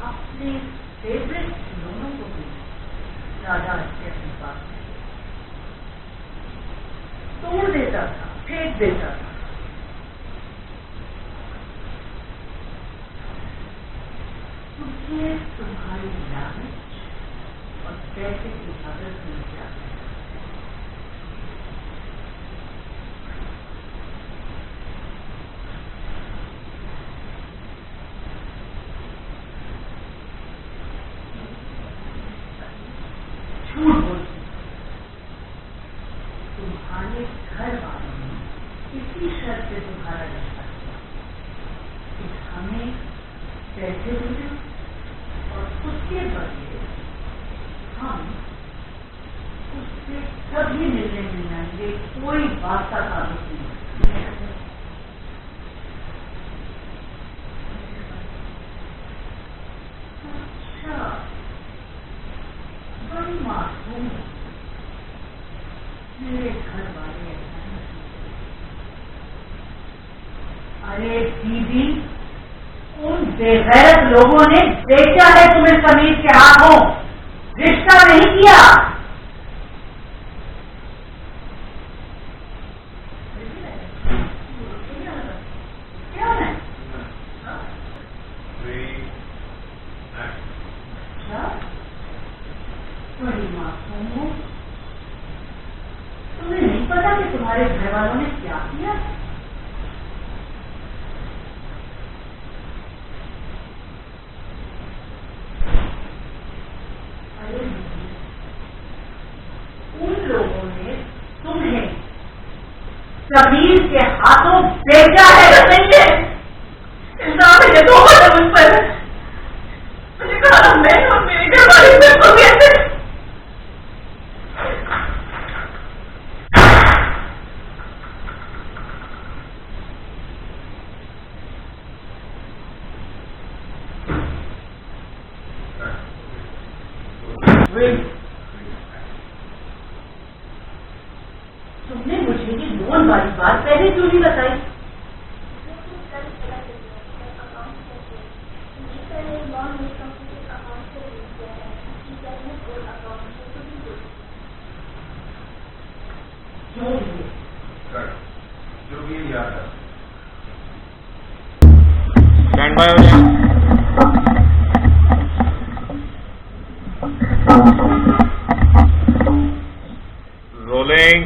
अपने फेवरेट खिलौनों को भी ज्यादा अच्छे अपने पास तोड़ देता था, फेंक देता था। तुम्हें तुम्हारी लालच और पैसे की आदत मिल जाती है। झूठ बोलती, तुम्हारे घर वालों ने इसी शर्त से तुम्हारा रिश्ता किया कि हमें पैसे दे और उसके बदले हम उससे कभी मिलने नहीं आएंगे, कोई वास्ता ताल्लुक नहीं। अच्छा, बड़ी मासूम मेरे घर वाले ऐसा नहीं। अरे दीदी, उन बेगैरत लोगों ने बेचा है तुम्हें समीर के हाथों, रिश्ता नहीं किया। क्या है? बड़ी मासूम हो, तुम्हें नहीं पता कि तुम्हारे घर वालों ने क्या किया? अरे उन लोगों ने तुम्हें समीर के हाथों बेचा है। नहीं है इंसान मुझे धोखा था मुझ पर। मुझे कहा मैं और मेरे घर वाले मेरे को कैसे तुमने मुझे ये लोन वाली बात पहले क्यों नहीं बताई? जो भी याद है स्टैंड बाय हो जाए। रोलिंग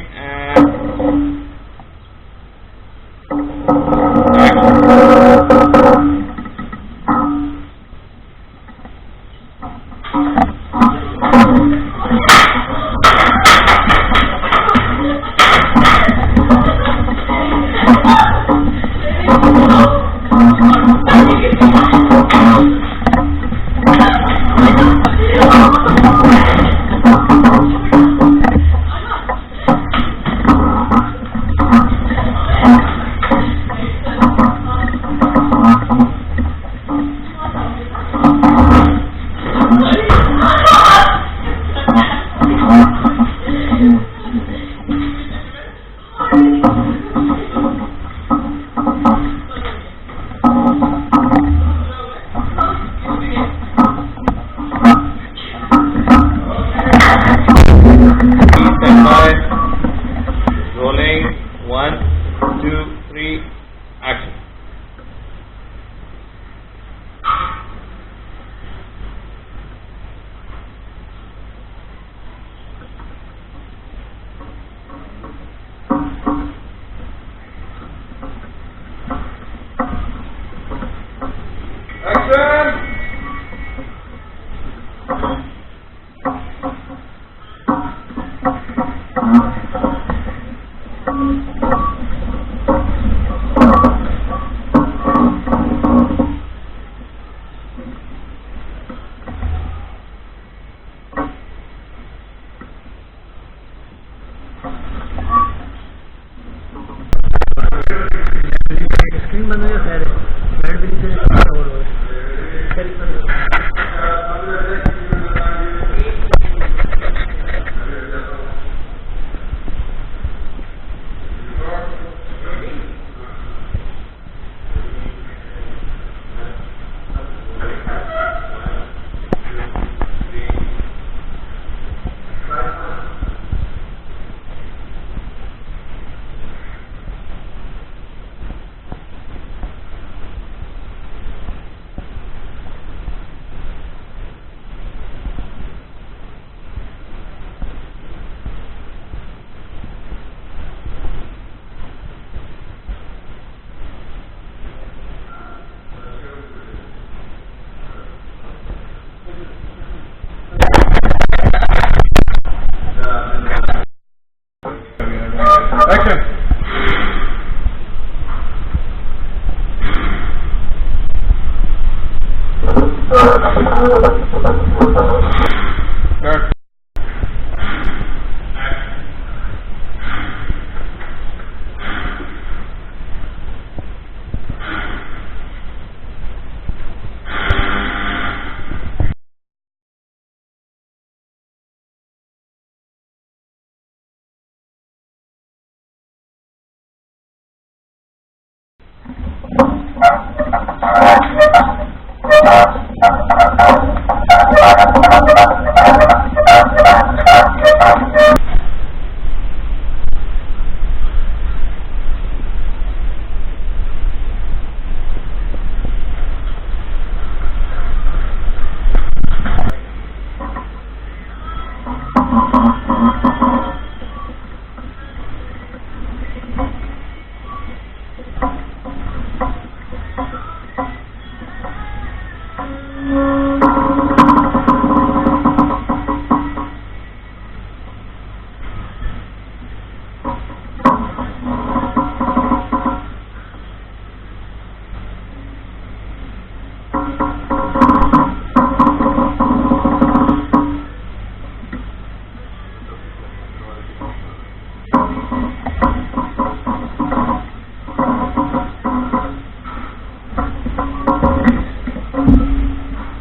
है।